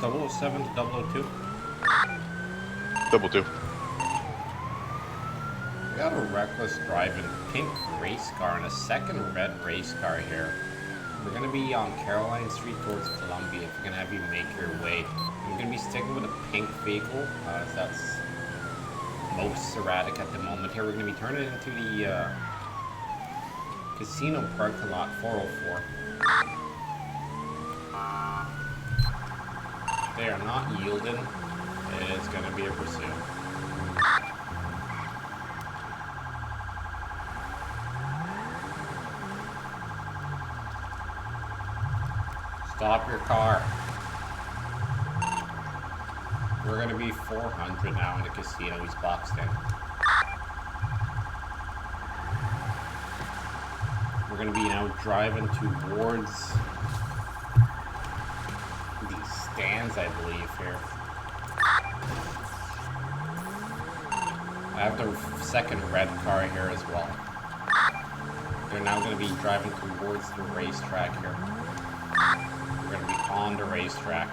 007 to 002. 2. We got a reckless driving pink race car and a second red race car here. We're going to be on Caroline Street towards Columbia. If we're going to have you make your way. I'm going to be sticking with a pink vehicle. That's most erratic at the moment here. We're going to be turning into the casino parking lot 404. They are not yielding. It is going to be a pursuit. Stop your car. We're going to be 400 now in the casino. He's boxed in. We're going to be now driving towards the stands, I believe, here. I have the second red car here as well. They're now going to be driving towards the racetrack here. We're going to be on the racetrack.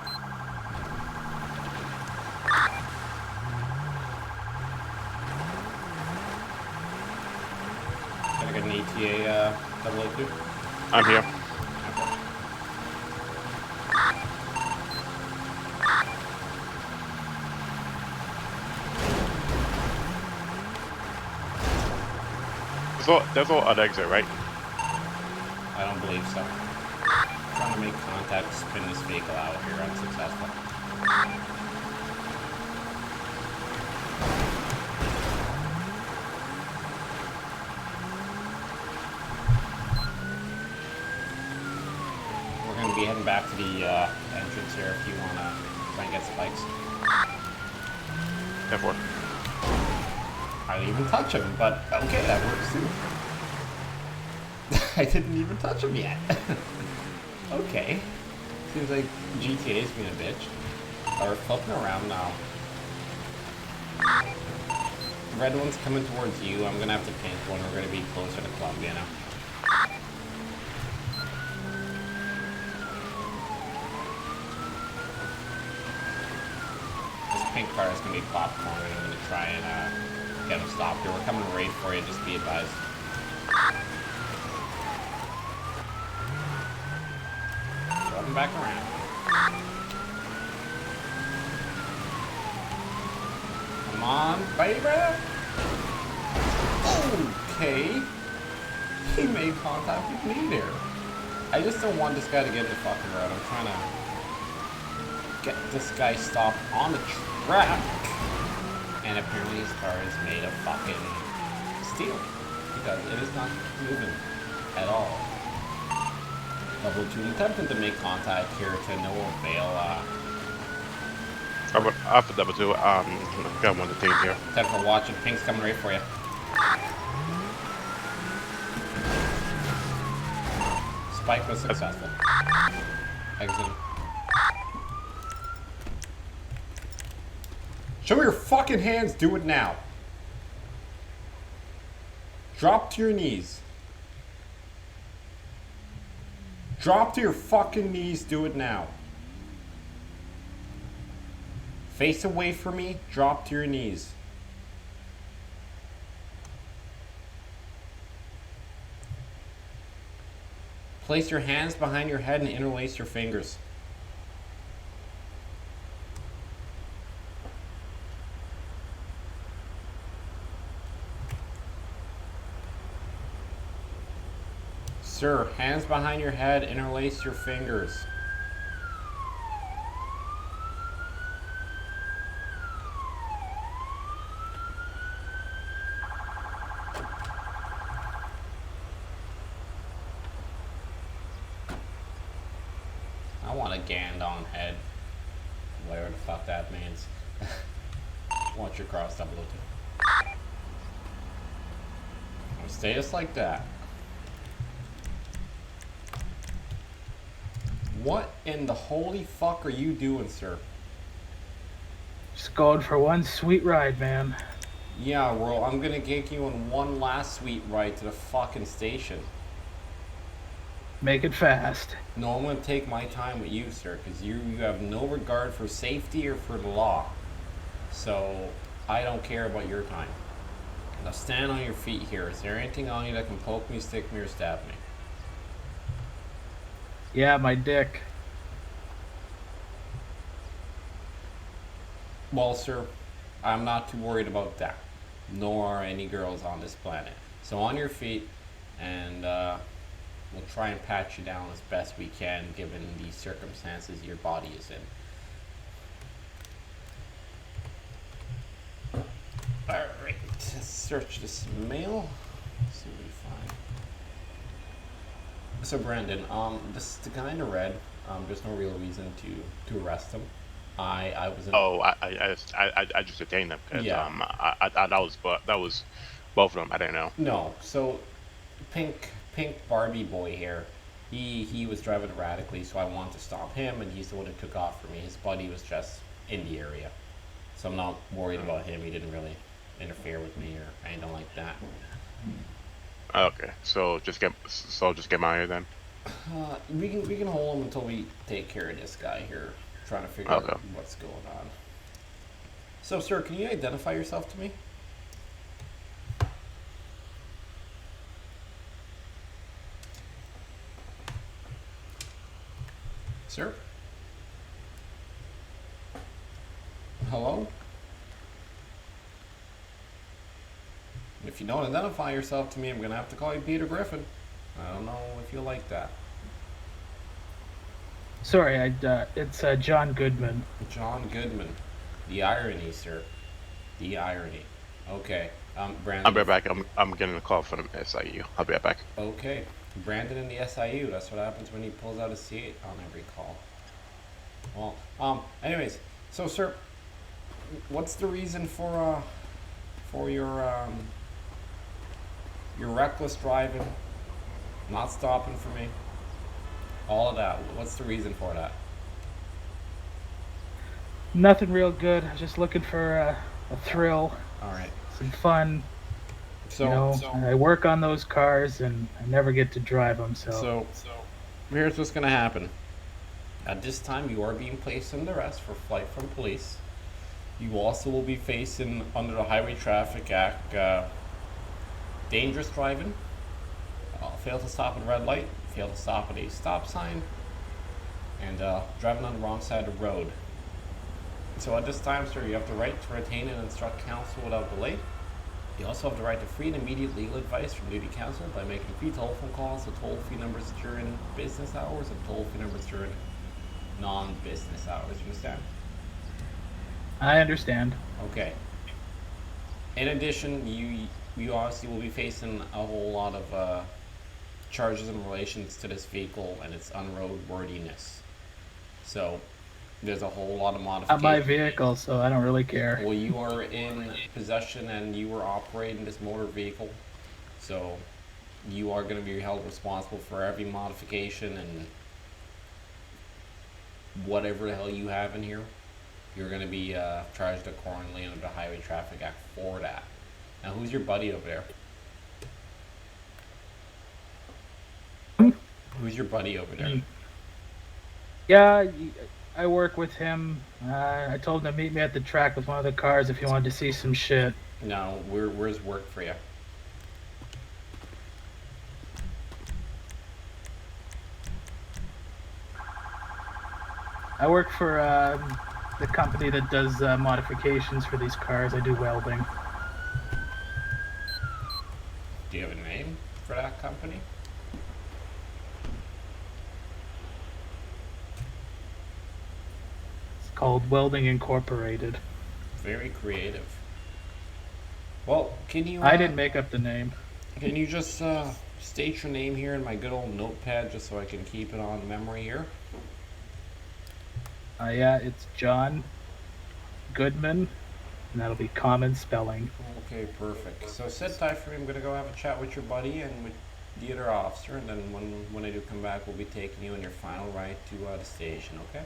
Can I get an ETA 002? I'm here. There's all an exit, right? I don't believe so. I'm trying to make contact to spin this vehicle out here. Unsuccessful. We're going to be heading back to the entrance here if you want to try and get spikes. F4. I didn't even touch him, but okay, that works too. I didn't even touch him yet. Okay. Seems like GTA's being a bitch. We're flipping around now. Red one's coming towards you. I'm gonna have to pink one. We're gonna be closer to Columbia now. This pink car is gonna be popcorn, and I'm gonna try and get him stopped here. We're coming right for you, just be advised. Throw him back around. Come on, baby! Okay. He made contact with me there. I just don't want this guy to get in the fucking road. I'm trying to get this guy stopped on the track. And apparently his car is made of fucking steel. Because it is not moving at all. 002 attempting to make contact here to no avail. After 2, got one of the team here. 10 for watching. Pink's coming right for you. Spike was successful. Exit. Show your fucking hands. Do it now. Drop to your knees. Drop to your fucking knees. Do it now. Face away from me. Drop to your knees. Place your hands behind your head and interlace your fingers. Sir, hands behind your head, interlace your fingers. I want a Gandon head. Whatever the fuck that means. Watch your cross 002. Stay just like that. What in the holy fuck are you doing, sir? Just going for one sweet ride, man. Yeah, well, I'm gonna take you on one last sweet ride to the fucking station. Make it fast. No, I'm gonna take my time with you, sir, because you have no regard for safety or for the law. So I don't care about your time. Now stand on your feet here. Is there anything on you that can poke me, stick me, or stab me? Yeah, my dick. Well, sir, I'm not too worried about that. Nor are any girls on this planet. So on your feet, and we'll try and pat you down as best we can given the circumstances your body is in. Alright, let's search this mail. See what we find. So Brandon, this the guy in the red. There's no real reason to arrest him. I was in. Oh, I just detained them because Yeah. I thought that was both of them. I didn't know. No, so pink Barbie boy here. He was driving erratically, so I wanted to stop him, and he's the one who took off for me. His buddy was just in the area, so I'm not worried about him. He didn't really interfere with me or anything like that. Okay, so just get my ear then. We can hold him until we take care of this guy here, trying to figure Okay. out what's going on. So, sir, can you identify yourself to me? Sir? Hello? If you don't identify yourself to me, I'm gonna have to call you Peter Griffin. I don't know if you like that. Sorry, it's John Goodman. John Goodman. The irony, sir. The irony. Okay. Brandon. I'll be right back. I'm getting a call from SIU. I'll be right back. Okay. Brandon in the SIU. That's what happens when he pulls out a C8 on every call. Well, anyways, so sir, what's the reason for your reckless driving, not stopping for me, all of that? What's the reason for that? Nothing real good. I was just looking for a thrill, All right. some fun. So, I work on those cars and I never get to drive them. So here's what's gonna happen. At this time, you are being placed under arrest for flight from police. You also will be facing under the Highway Traffic Act, dangerous driving, fail to stop at a red light, fail to stop at a stop sign, and driving on the wrong side of the road. So at this time, sir, you have the right to retain and instruct counsel without delay. You also have the right to free and immediate legal advice from duty counsel by making free telephone calls to toll-free numbers during business hours and toll-free numbers during non-business hours. You understand? I understand. Okay. In addition, you obviously will be facing a whole lot of charges in relations to this vehicle and its unroadworthiness. So there's a whole lot of modifications. Not my vehicle, so I don't really care. Well, you are in possession and you were operating this motor vehicle, so you are going to be held responsible for every modification and whatever the hell you have in here. You're going to be charged accordingly under the Highway Traffic Act for that. Now, who's your buddy over there? Who's your buddy over there? Yeah, I work with him. I told him to meet me at the track with one of the cars if he wanted to see some shit. Now, where's work for you? I work for the company that does modifications for these cars. I do welding. Do you have a name for that company? It's called Welding Incorporated. Very creative. Well, can you... I didn't make up the name. Can you just state your name here in my good old notepad just so I can keep it on memory here? Yeah, it's John Goodman, and that'll be common spelling. Okay, perfect. So sit tight for me. I'm gonna go have a chat with your buddy and with the other officer, and then when I do come back, we'll be taking you on your final ride to the station. Okay?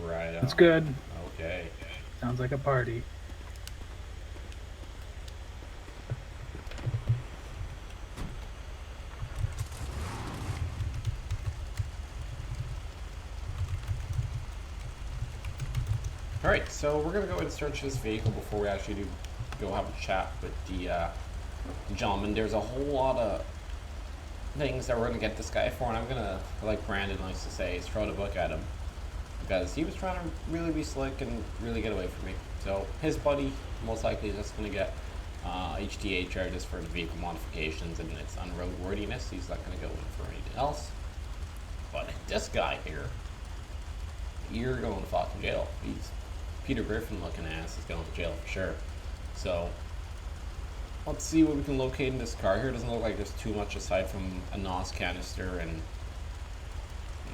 Right on. That's good. Okay. Sounds like a party. Alright, so we're gonna go and search this vehicle before we actually do go have a chat with the gentleman. There's a whole lot of things that we're gonna get this guy for, and I'm gonna, like Brandon likes to say, is throw the book at him. Because he was trying to really be slick and really get away from me. So his buddy most likely is just gonna get HTA charges for the vehicle modifications and its unroadworthiness. He's not gonna go in for anything else. But this guy here, you're going to fucking jail. He's Peter Griffin looking ass is going to jail for sure. So let's see what we can locate in this car here. Doesn't look like there's too much aside from a NOS canister, and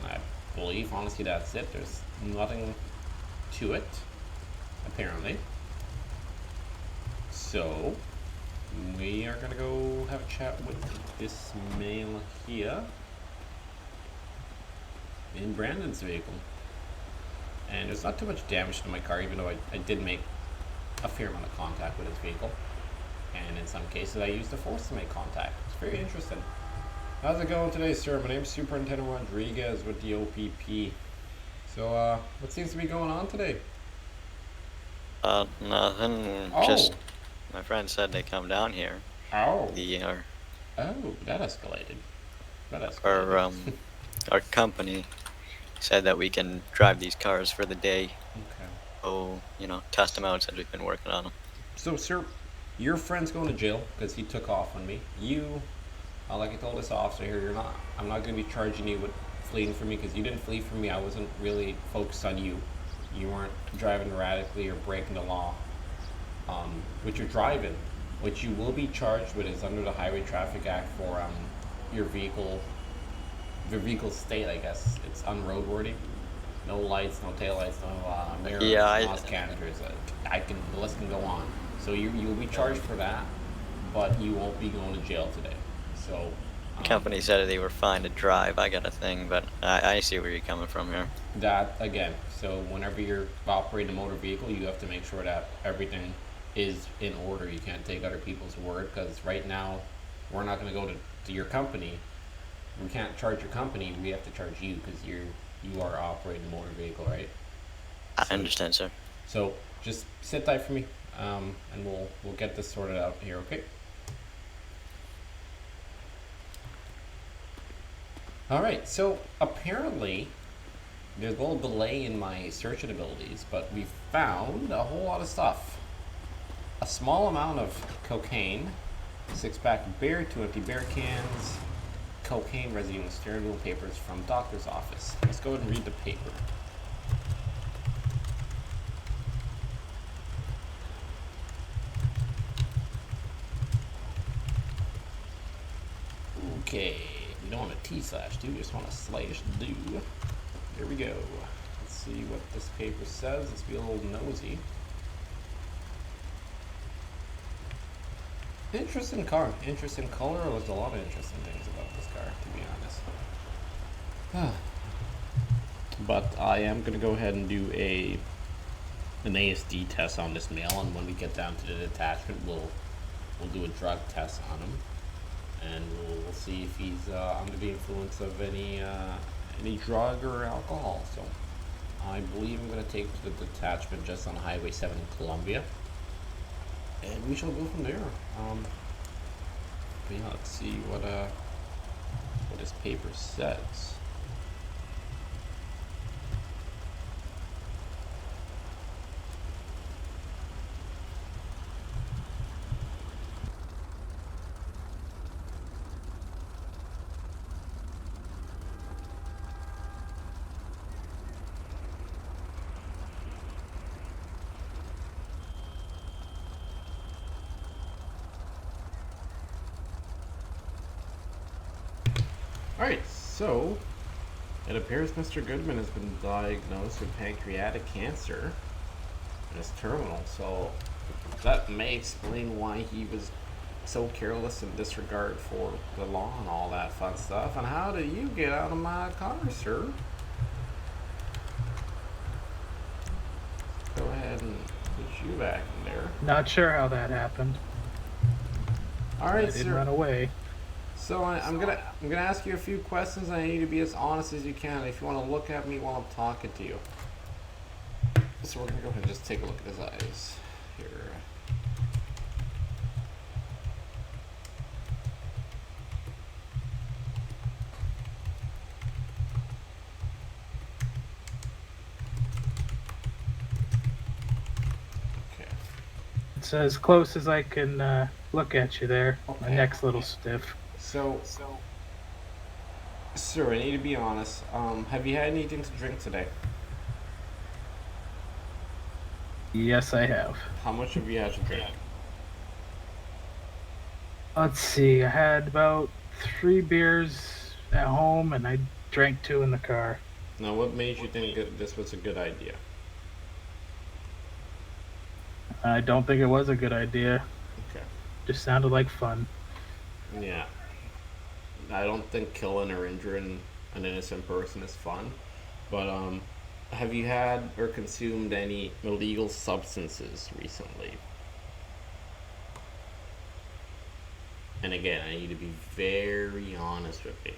I believe honestly that's it. There's nothing to it apparently. So we are gonna go have a chat with this male here in Brandon's vehicle. And there's not too much damage to my car, even though I did make a fair amount of contact with his vehicle. And in some cases I used the force to make contact. It's very interesting. How's it going today, sir? My name's Superintendent Rodriguez with the O.P.P. So, what seems to be going on today? Nothing. Oh. Just my friend said they come down here. Oh. Oh, That escalated. Our company said that we can drive these cars for the day. Okay. Oh, test them out since we've been working on them. So, sir, your friend's going to jail because he took off on me. You, like I told this officer here, I'm not going to be charging you with fleeing from me because you didn't flee from me. I wasn't really focused on you. You weren't driving erratically or breaking the law. What you're driving, what you will be charged with is under the Highway Traffic Act for your vehicle. The vehicle state, I guess, it's unroadworthy. No lights, no taillights, no mirrors, no canisters. The list can go on. So you'll be charged for that, but you won't be going to jail today. So The company said they were fine to drive. I got a thing, but I see where you're coming from here. That again. So whenever you're operating a motor vehicle, you have to make sure that everything is in order. You can't take other people's word, because right now we're not going to go to your company. We can't charge your company. We have to charge you because you are operating a motor vehicle, right? I understand, sir. So just sit tight for me, and we'll get this sorted out here, okay? All right. So apparently there's a little delay in my searching abilities, but we found a whole lot of stuff. A small amount of cocaine, 6-pack of beer, 2 empty beer cans, cocaine residue in steering wheel, papers from doctor's office. Let's go ahead and read the paper. Okay, we don't want a T/do, we just want a /do. There we go. Let's see what this paper says. Let's be a little nosy. Interesting car, interesting color. There's a lot of interesting things about this car, to be honest. But I am going to go ahead and do an ASD test on this male, and when we get down to the detachment, we'll do a drug test on him, and we'll see if he's under the influence of any drug or alcohol. So I believe I'm going to take him to the detachment just on Highway 7 in Columbia. And we shall go from there. But yeah, let's see what this paper says. Alright, so it appears Mr. Goodman has been diagnosed with pancreatic cancer and is terminal, so that may explain why he was so careless and disregard for the law and all that fun stuff. And how did you get out of my car, sir? Go ahead and put you back in there. Not sure how that happened. Alright, I sir. didn't run away. So I'm gonna ask you a few questions. I need you to be as honest as you can. If you want to look at me while I'm talking to you. So we're gonna go ahead and just take a look at his eyes here. Okay. It's as close as I can look at you there. My Okay. neck's a little stiff. So, sir, I need to be honest. Have you had anything to drink today? Yes, I have. How much have you had to drink? Let's see. I had about 3 beers at home, and I drank 2 in the car. Now, what made you think that this was a good idea? I don't think it was a good idea. Okay. Just sounded like fun. Yeah. I don't think killing or injuring an innocent person is fun. But, have you had or consumed any illegal substances recently? And again, I need to be very honest with you.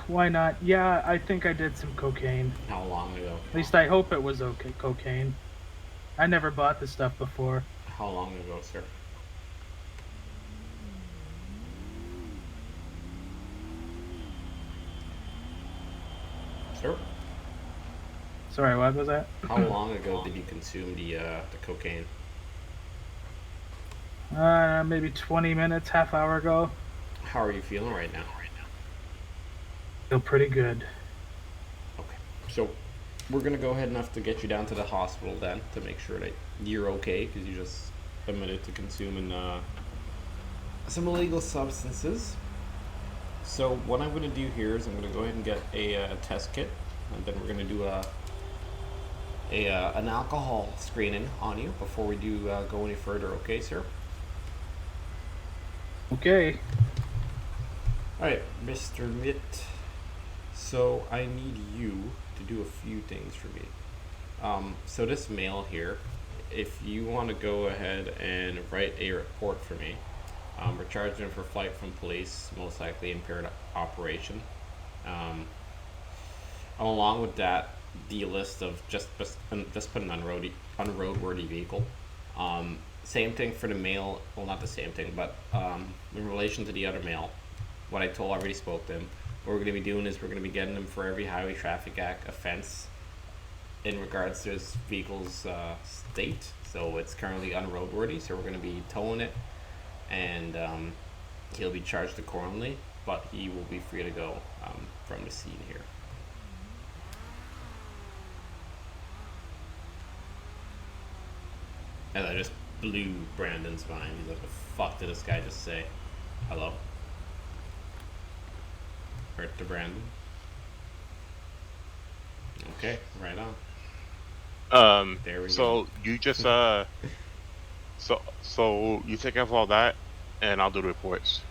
Why not? Yeah, I think I did some cocaine. How long ago? At least I hope it was okay cocaine. I never bought this stuff before. How long ago, sir? Sir? Sorry, what was that? How long ago did you consume the cocaine? Maybe 20 minutes, half hour ago. How are you feeling right now? Feel pretty good. Okay. So, we're gonna go ahead and have to get you down to the hospital then to make sure that you're okay because you just admitted to consuming some illegal substances. So, what I'm gonna do here is I'm gonna go ahead and get a test kit, and then we're gonna do an alcohol screening on you before we do go any further. Okay, sir? Okay. All right, Mr. Mitt. So I need you to do a few things for me. So this mail here, if you want to go ahead and write a report for me, we're charging for flight from police, most likely impaired operation. Along with that, the list of just put an unroadworthy vehicle. Same thing for the mail. Well, not the same thing, but in relation to the other mail, what I already spoke to him. What we're going to be doing is we're going to be getting them for every Highway Traffic Act offense in regards to his vehicle's state. So it's currently unroadworthy, so we're going to be towing it, and he'll be charged accordingly, but he will be free to go from the scene here. And I just blew Brandon's mind. He's like, "The fuck did this guy just say? Hello?" Hurt to Brandon. Okay, right on. There we So you just so you take care of all that, and I'll do the reports.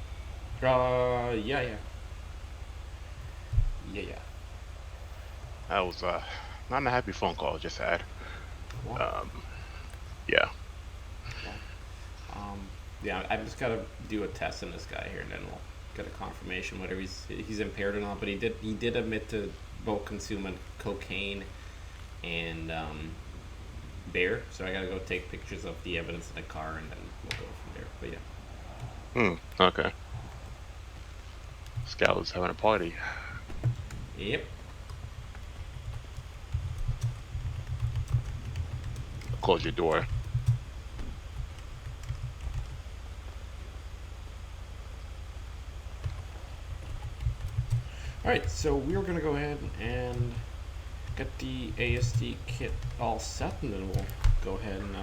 Yeah. That was not a happy phone call. Just had. Well, Yeah. yeah, I just gotta do a test on this guy here, and then we'll get a confirmation whether he's impaired or not. But he did admit to both consuming cocaine and beer. So I gotta go take pictures of the evidence in the car, and then we'll go from there. But yeah. Okay. This guy was having a party. Yep. Close your door. Alright, so we're going to go ahead and get the ASD kit all set, and then we'll go ahead and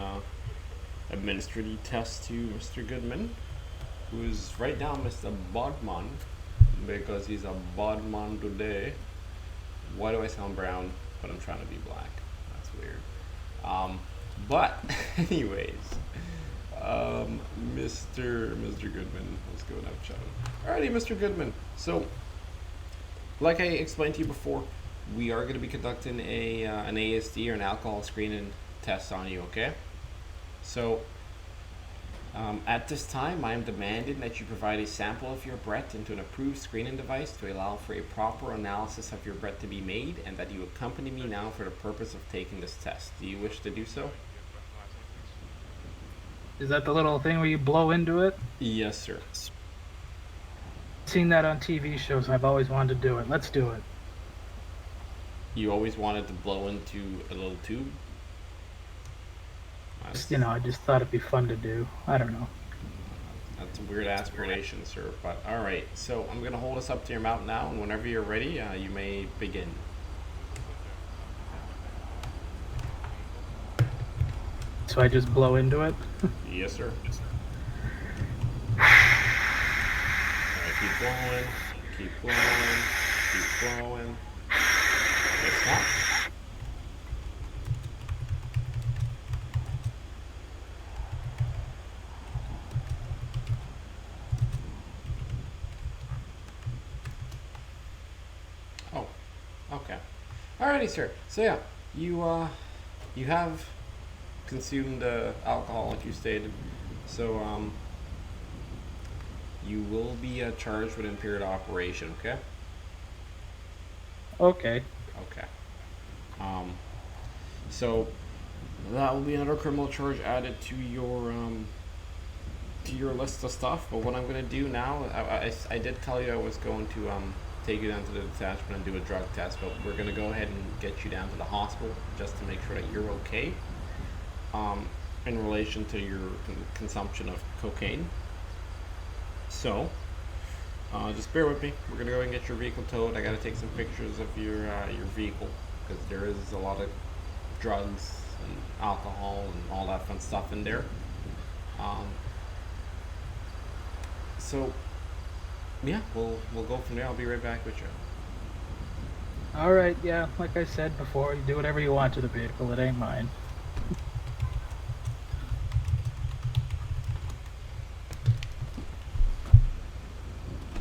administer the test to Mr. Goodman, who is right now Mr. Bodman, because he's a Bodman today. Why do I sound brown, but I'm trying to be black? That's weird. But, anyways, Mr. Goodman, let's go and have a chat. Alrighty, Mr. Goodman. So, like I explained to you before, we are going to be conducting an ASD or an alcohol screening test on you, okay? So, At this time, I am demanding that you provide a sample of your breath into an approved screening device to allow for a proper analysis of your breath to be made, and that you accompany me now for the purpose of taking this test. Do you wish to do so? Is that the little thing where you blow into it? Yes, sir. Seen that on TV shows. I've always wanted to do it. Let's do it. You always wanted to blow into a little tube? You know, I just thought it'd be fun to do. I don't know. That's a weird aspiration, sir. But alright, so I'm going to hold us up to your mouth now, and whenever you're ready, you may begin. So I just blow into it? Yes, sir. Alright, keep blowing, keep blowing, keep blowing. Okay, stop. Oh, okay. Alrighty, sir. So yeah, you have consumed alcohol, like you stated. So you will be charged with impaired operation. Okay. Okay. Okay. So that will be another criminal charge added to your list of stuff. But what I'm going to do now, I did tell you I was going to take you down to the detachment and do a drug test, but we're going to go ahead and get you down to the hospital just to make sure that you're okay in relation to your consumption of cocaine. So just bear with me. We're going to go and get your vehicle towed. I got to take some pictures of your vehicle, because there is a lot of drugs and alcohol and all that fun stuff in there. So yeah, we'll go from there. I'll be right back with you. Alright, yeah, like I said before, you do whatever you want to the vehicle, it ain't mine.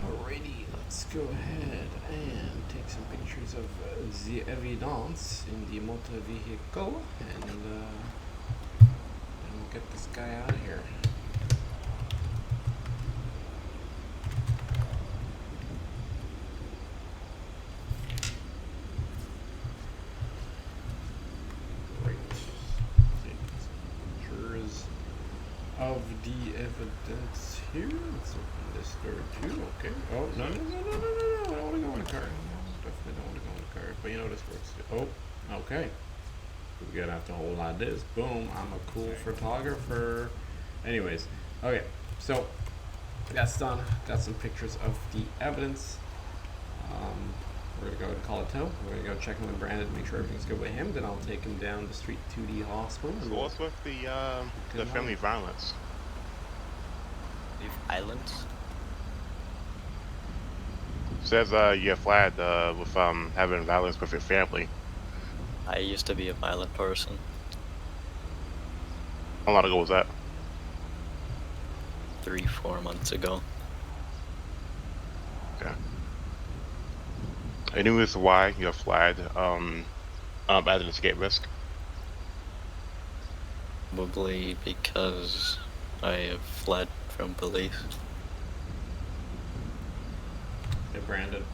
Alrighty, let's go ahead and take some pictures of the evidence in the motor vehicle, and get this guy out of here. Of the evidence here. Let's open this door too. Okay. Oh, no. I don't want to go in a car. No, definitely don't want to go in a car. But you know this works. Oh, okay. We're gonna have to hold on this. Boom. I'm a cool photographer. Anyways, okay. So that's done. Got some pictures of the evidence. We're gonna go and call it tow. We're gonna go check in with Brandon, make sure everything's good with him. Then I'll take him down the street to the hospital. So what's with the family violence? Violence? Says you're flagged with having violence with your family. I used to be a violent person. How long ago was that? 3-4 months ago. Okay. Any reason why you're flagged as an escape risk? Probably because I have fled from police. Hey, Brandon.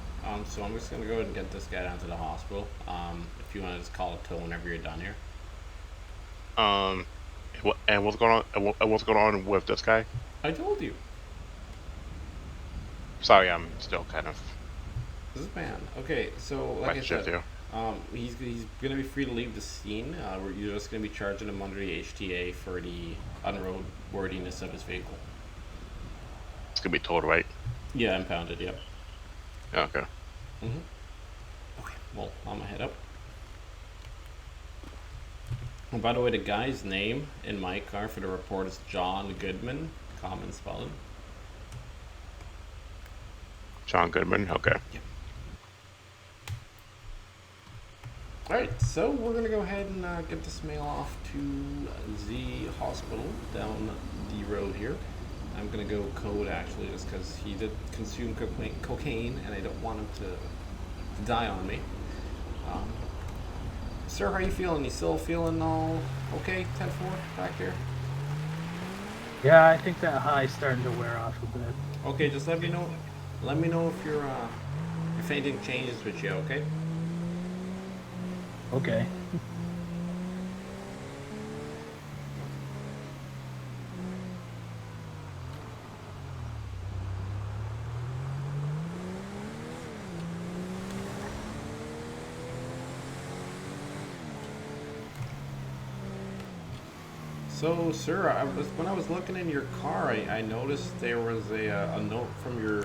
So I'm just gonna go ahead and get this guy down to the hospital. If you want to just call it tow whenever you're done here. And what's going on? And what's going on with this guy? I told you. Sorry, I'm still kind of. This man. Okay, so like I said, he's gonna be free to leave the scene. You're just gonna be charging him under the HTA for the unroadworthiness of his vehicle. It's gonna be towed, right? Yeah, impounded. Yep. Yeah, okay. Okay. Well, I'm gonna head up. And by the way, the guy's name in my car for the report is John Goodman, common spelling. John Goodman. Okay. Yep. Alright, so we're going to go ahead and get this male off to the hospital down the road here. I'm going to go code actually just because he did consume cocaine and I don't want him to die on me. Sir, how are you feeling? You still feeling all okay? 10-4 back there? Yeah, I think that high's starting to wear off a bit. Okay, just let me know. Let me know if if anything changes with you. Okay. Okay. So, sir, when I was looking in your car, I noticed there was a note from your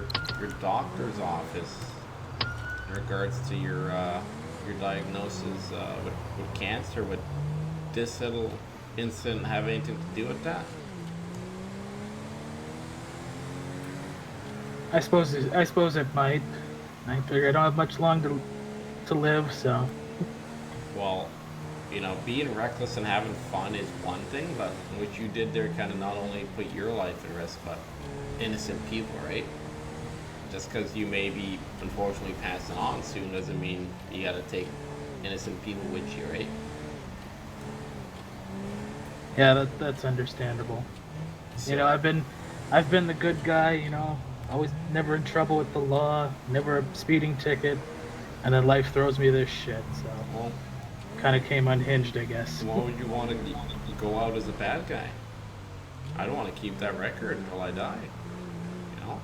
doctor's office in regards to your diagnosis with cancer. Would this little incident have anything to do with that? I suppose it might. I figure I don't have much long to live, so Well, being reckless and having fun is one thing, but what you did there kind of not only put your life at risk, but innocent people, right? Just because you may be unfortunately passing on soon doesn't mean you gotta take innocent people with you, right? yeah, that's understandable. So, You know, I've been the good guy. You know, always never in trouble with the law, never a speeding ticket, and then life throws me this shit. So well, kind of came unhinged, I guess. why would you want to go out as a bad guy? I don't want to keep that record until I die, you know?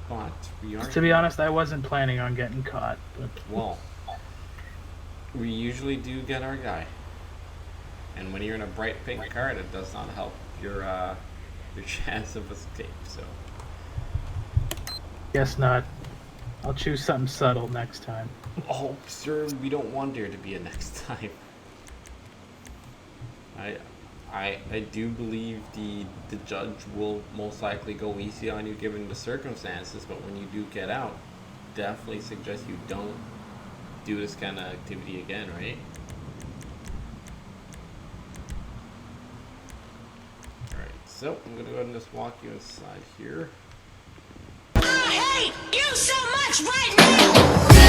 But we are. To be honest, I wasn't planning on getting caught, but Well, we usually do get our guy. And when you're in a bright pink car, it does not help your chance of escape. So, guess not. I'll choose something subtle next time. oh, sir, we don't want there to be a next time. I do believe the judge will most likely go easy on you given the circumstances, but when you do get out, definitely suggest you don't do this kind of activity again, right? Alright, so I'm gonna go ahead and just walk you inside here. I hate you so much right now!